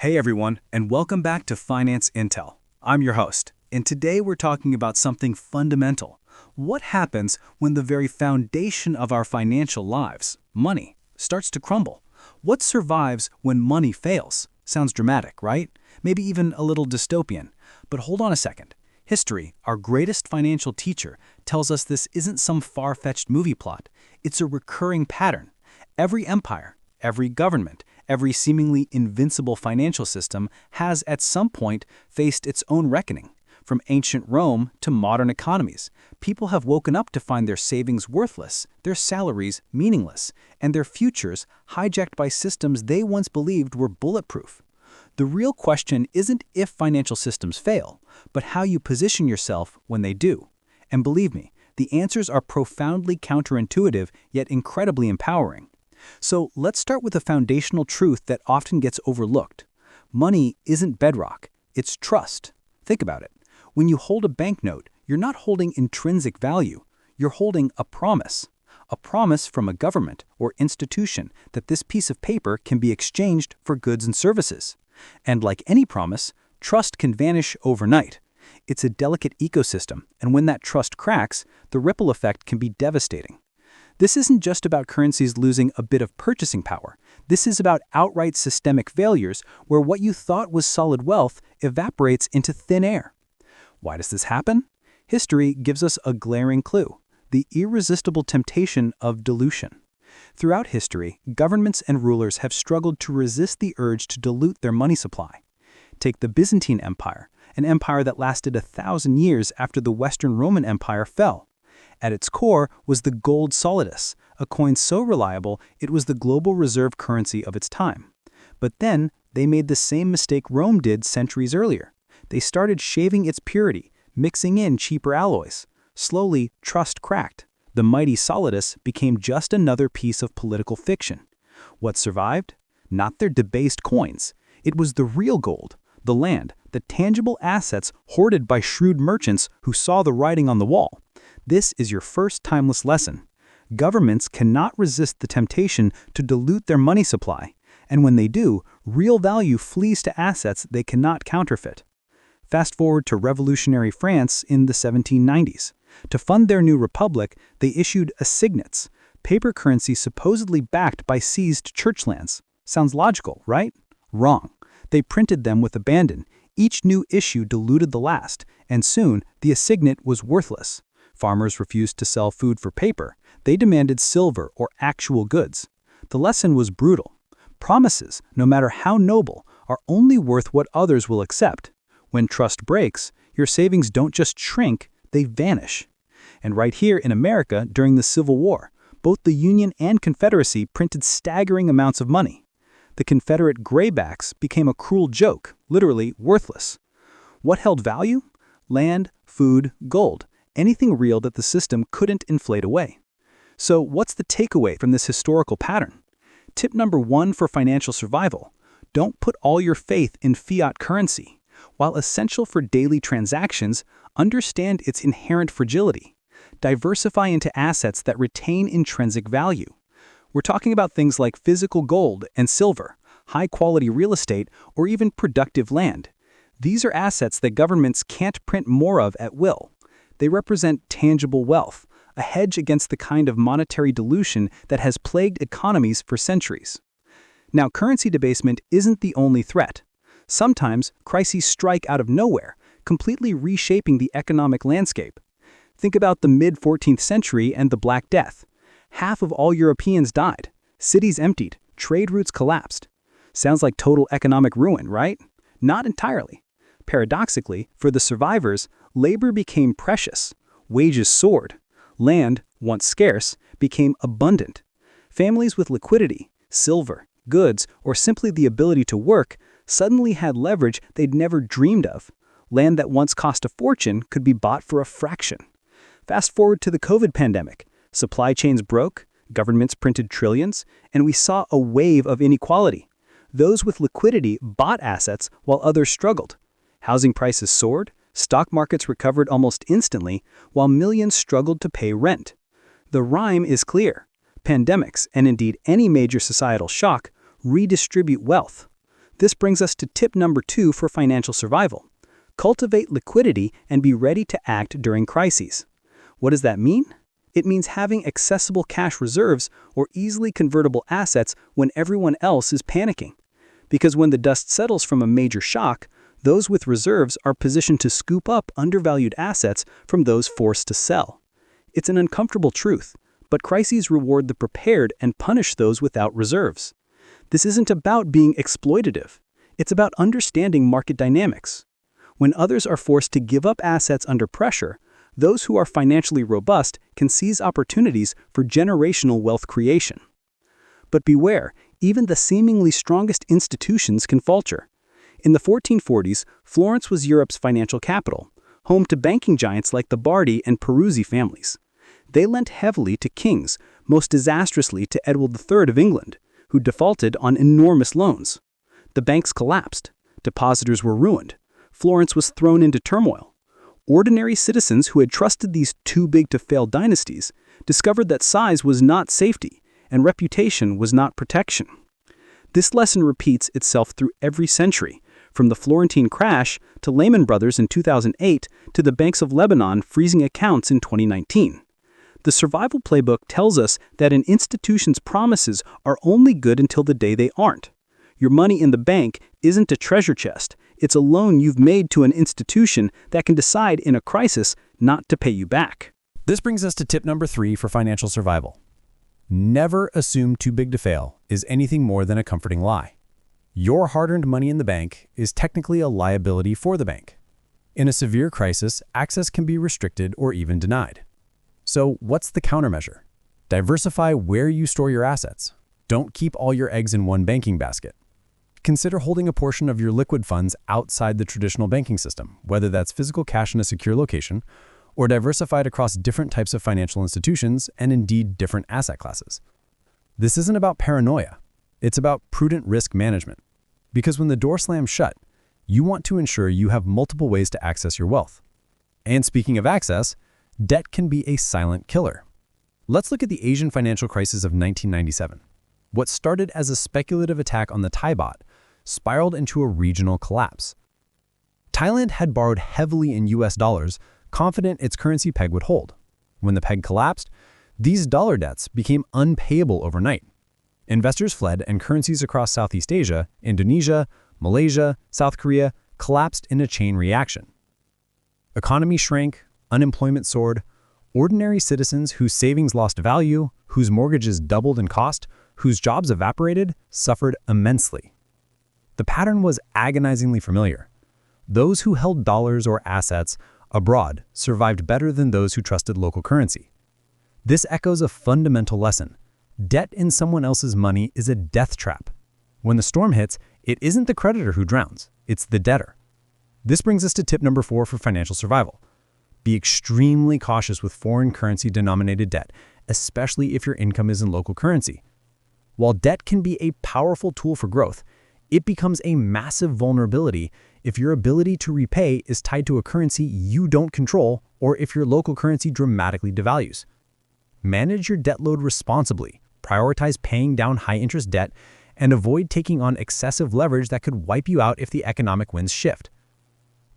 Hey everyone, and welcome back to Finance Intel. I'm your host, and today we're talking about something fundamental. What happens when the very foundation of our financial lives, money, starts to crumble? What survives when money fails? Sounds dramatic, right? Maybe even a little dystopian. But hold on a second. History, our greatest financial teacher, tells us this isn't some far-fetched movie plot. It's a recurring pattern. Every empire, every government, every seemingly invincible financial system has at some point faced its own reckoning. From ancient Rome to modern economies, people have woken up to find their savings worthless, their salaries meaningless, and their futures hijacked by systems they once believed were bulletproof. The real question isn't if financial systems fail, but how you position yourself when they do. And believe me, the answers are profoundly counterintuitive yet incredibly empowering. So let's start with a foundational truth that often gets overlooked. Money isn't bedrock, it's trust. Think about it. When you hold a banknote, you're not holding intrinsic value, you're holding a promise. A promise from a government or institution that this piece of paper can be exchanged for goods and services. And like any promise, trust can vanish overnight. It's a delicate ecosystem, and when that trust cracks, the ripple effect can be devastating. This isn't just about currencies losing a bit of purchasing power. This is about outright systemic failures where what you thought was solid wealth evaporates into thin air. Why does this happen? History gives us a glaring clue: the irresistible temptation of dilution. Throughout history, governments and rulers have struggled to resist the urge to dilute their money supply. Take the Byzantine Empire, an empire that lasted 1,000 years after the Western Roman Empire fell. At its core was the gold solidus, a coin so reliable it was the global reserve currency of its time. But then, they made the same mistake Rome did centuries earlier. They started shaving its purity, mixing in cheaper alloys. Slowly, trust cracked. The mighty solidus became just another piece of political fiction. What survived? Not their debased coins. It was the real gold, the land, the tangible assets hoarded by shrewd merchants who saw the writing on the wall. This is your first timeless lesson. Governments cannot resist the temptation to dilute their money supply, and when they do, real value flees to assets they cannot counterfeit. Fast forward to revolutionary France in the 1790s. To fund their new republic, they issued assignats, paper currency supposedly backed by seized church lands. Sounds logical, right? Wrong. They printed them with abandon. Each new issue diluted the last, and soon the assignat was worthless. Farmers refused to sell food for paper. They demanded silver or actual goods. The lesson was brutal. Promises, no matter how noble, are only worth what others will accept. When trust breaks, your savings don't just shrink, they vanish. And right here in America, during the Civil War, both the Union and Confederacy printed staggering amounts of money. The Confederate graybacks became a cruel joke, literally worthless. What held value? Land, food, gold, anything real that the system couldn't inflate away. So what's the takeaway from this historical pattern? Tip number 1 for financial survival: don't put all your faith in fiat currency. While essential for daily transactions, understand its inherent fragility. Diversify into assets that retain intrinsic value. We're talking about things like physical gold and silver, high-quality real estate, or even productive land. These are assets that governments can't print more of at will. They represent tangible wealth, a hedge against the kind of monetary dilution that has plagued economies for centuries. Now, currency debasement isn't the only threat. Sometimes, crises strike out of nowhere, completely reshaping the economic landscape. Think about the mid-14th century and the Black Death. Half of all Europeans died, cities emptied, trade routes collapsed. Sounds like total economic ruin, right? Not entirely. Paradoxically, for the survivors, labor became precious, wages soared, land, once scarce, became abundant. Families with liquidity, silver, goods, or simply the ability to work suddenly had leverage they'd never dreamed of. Land that once cost a fortune could be bought for a fraction. Fast forward to the COVID pandemic. Supply chains broke, governments printed trillions, and we saw a wave of inequality. Those with liquidity bought assets while others struggled. Housing prices soared, stock markets recovered almost instantly, while millions struggled to pay rent. The rhyme is clear. Pandemics, and indeed any major societal shock, redistribute wealth. This brings us to tip number 2 for financial survival. Cultivate liquidity and be ready to act during crises. What does that mean? It means having accessible cash reserves or easily convertible assets when everyone else is panicking. Because when the dust settles from a major shock, those with reserves are positioned to scoop up undervalued assets from those forced to sell. It's an uncomfortable truth, but crises reward the prepared and punish those without reserves. This isn't about being exploitative. It's about understanding market dynamics. When others are forced to give up assets under pressure, those who are financially robust can seize opportunities for generational wealth creation. But beware, even the seemingly strongest institutions can falter. In the 1440s, Florence was Europe's financial capital, home to banking giants like the Bardi and Peruzzi families. They lent heavily to kings, most disastrously to Edward III of England, who defaulted on enormous loans. The banks collapsed. Depositors were ruined. Florence was thrown into turmoil. Ordinary citizens who had trusted these too-big-to-fail dynasties discovered that size was not safety and reputation was not protection. This lesson repeats itself through every century, from the Florentine crash to Lehman Brothers in 2008 to the banks of Lebanon freezing accounts in 2019. The survival playbook tells us that an institution's promises are only good until the day they aren't. Your money in the bank isn't a treasure chest. It's a loan you've made to an institution that can decide in a crisis not to pay you back. This brings us to tip number 3 for financial survival. Never assume too big to fail is anything more than a comforting lie. Your hard-earned money in the bank is technically a liability for the bank. In a severe crisis, access can be restricted or even denied. So what's the countermeasure? Diversify where you store your assets. Don't keep all your eggs in one banking basket. Consider holding a portion of your liquid funds outside the traditional banking system, whether that's physical cash in a secure location or diversified across different types of financial institutions and indeed different asset classes. This isn't about paranoia. It's about prudent risk management. Because when the door slams shut, you want to ensure you have multiple ways to access your wealth. And speaking of access, debt can be a silent killer. Let's look at the Asian financial crisis of 1997. What started as a speculative attack on the Thai baht spiraled into a regional collapse. Thailand had borrowed heavily in US dollars, confident its currency peg would hold. When the peg collapsed, these dollar debts became unpayable overnight. Investors fled and currencies across Southeast Asia, Indonesia, Malaysia, South Korea collapsed in a chain reaction. Economy shrank, unemployment soared, ordinary citizens whose savings lost value, whose mortgages doubled in cost, whose jobs evaporated, suffered immensely. The pattern was agonizingly familiar. Those who held dollars or assets abroad survived better than those who trusted local currency. This echoes a fundamental lesson. Debt in someone else's money is a death trap. When the storm hits, it isn't the creditor who drowns, it's the debtor. This brings us to tip number 4 for financial survival. Be extremely cautious with foreign currency denominated debt, especially if your income is in local currency. While debt can be a powerful tool for growth, it becomes a massive vulnerability if your ability to repay is tied to a currency you don't control or if your local currency dramatically devalues. Manage your debt load responsibly, prioritize paying down high-interest debt, and avoid taking on excessive leverage that could wipe you out if the economic winds shift.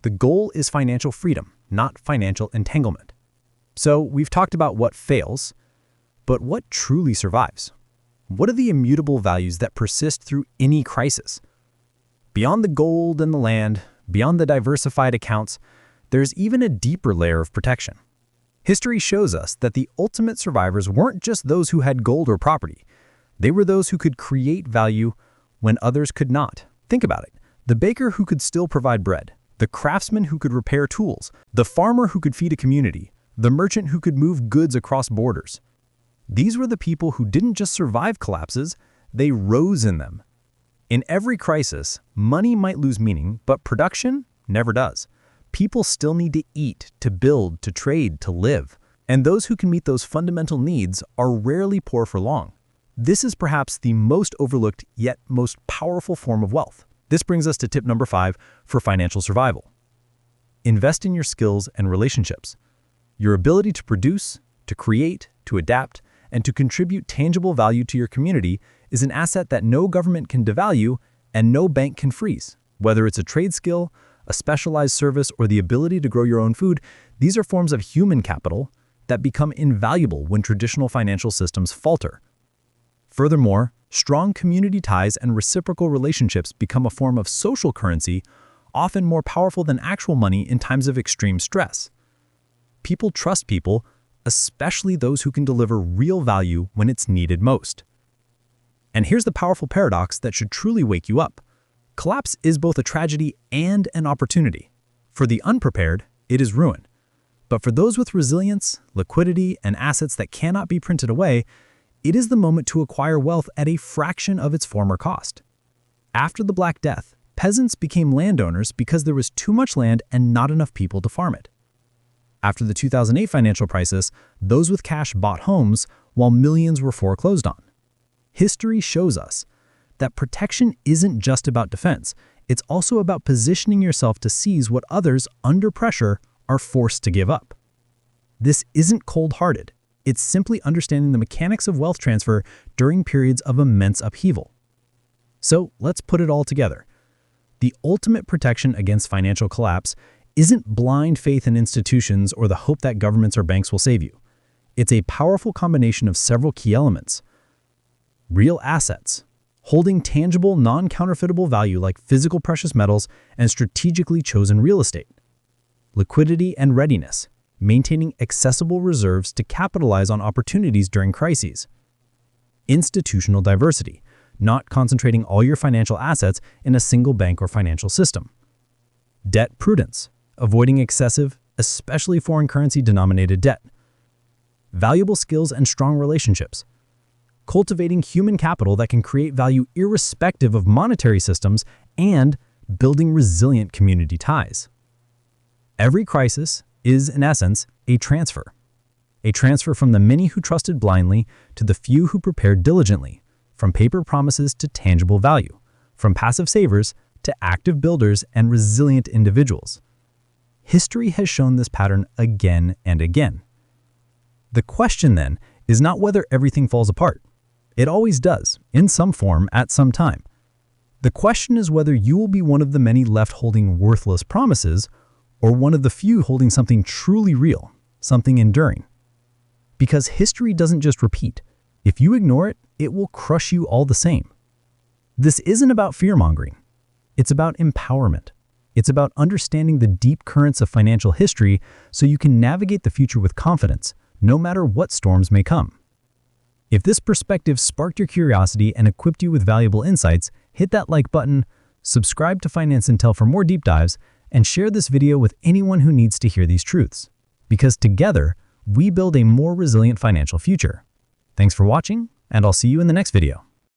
The goal is financial freedom, not financial entanglement. So we've talked about what fails, but what truly survives? What are the immutable values that persist through any crisis? Beyond the gold and the land, beyond the diversified accounts, there's even a deeper layer of protection. History shows us that the ultimate survivors weren't just those who had gold or property. They were those who could create value when others could not. Think about it. The baker who could still provide bread, the craftsman who could repair tools, the farmer who could feed a community, the merchant who could move goods across borders. These were the people who didn't just survive collapses, they rose in them. In every crisis, money might lose meaning, but production never does. People still need to eat, to build, to trade, to live. And those who can meet those fundamental needs are rarely poor for long. This is perhaps the most overlooked yet most powerful form of wealth. This brings us to tip number 5 for financial survival. Invest in your skills and relationships. Your ability to produce, to create, to adapt, and to contribute tangible value to your community is an asset that no government can devalue And no bank can freeze. Whether it's a trade skill, a specialized service, or the ability to grow your own food, these are forms of human capital that become invaluable when traditional financial systems falter. Furthermore, strong community ties and reciprocal relationships become a form of social currency, often more powerful than actual money in times of extreme stress. People trust people, especially those who can deliver real value when it's needed most. And here's the powerful paradox that should truly wake you up. Collapse is both a tragedy and an opportunity. For the unprepared, it is ruin. But for those with resilience, liquidity, and assets that cannot be printed away, it is the moment to acquire wealth at a fraction of its former cost. After the Black Death, peasants became landowners because there was too much land and not enough people to farm it. After the 2008 financial crisis, those with cash bought homes while millions were foreclosed on. History shows us that protection isn't just about defense, it's also about positioning yourself to seize what others, under pressure, are forced to give up. This isn't cold-hearted. It's simply understanding the mechanics of wealth transfer during periods of immense upheaval. So let's put it all together. The ultimate protection against financial collapse isn't blind faith in institutions or the hope that governments or banks will save you. It's a powerful combination of several key elements. Real assets, holding tangible, non-counterfeitable value like physical precious metals and strategically chosen real estate. Liquidity and readiness, maintaining accessible reserves to capitalize on opportunities during crises. Institutional diversity, not concentrating all your financial assets in a single bank or financial system. Debt prudence, avoiding excessive, especially foreign currency-denominated debt. Valuable skills and strong relationships, cultivating human capital that can create value irrespective of monetary systems, and building resilient community ties. Every crisis is, in essence, a transfer. A transfer from the many who trusted blindly to the few who prepared diligently, from paper promises to tangible value, from passive savers to active builders and resilient individuals. History has shown this pattern again and again. The question, then, is not whether everything falls apart. It always does, in some form, at some time. The question is whether you will be one of the many left holding worthless promises, or one of the few holding something truly real, something enduring. Because history doesn't just repeat. If you ignore it, it will crush you all the same. This isn't about fear-mongering. It's about empowerment. It's about understanding the deep currents of financial history so you can navigate the future with confidence, no matter what storms may come. If this perspective sparked your curiosity and equipped you with valuable insights, hit that like button, subscribe to Finance Intel for more deep dives, and share this video with anyone who needs to hear these truths. Because together, we build a more resilient financial future. Thanks for watching, and I'll see you in the next video.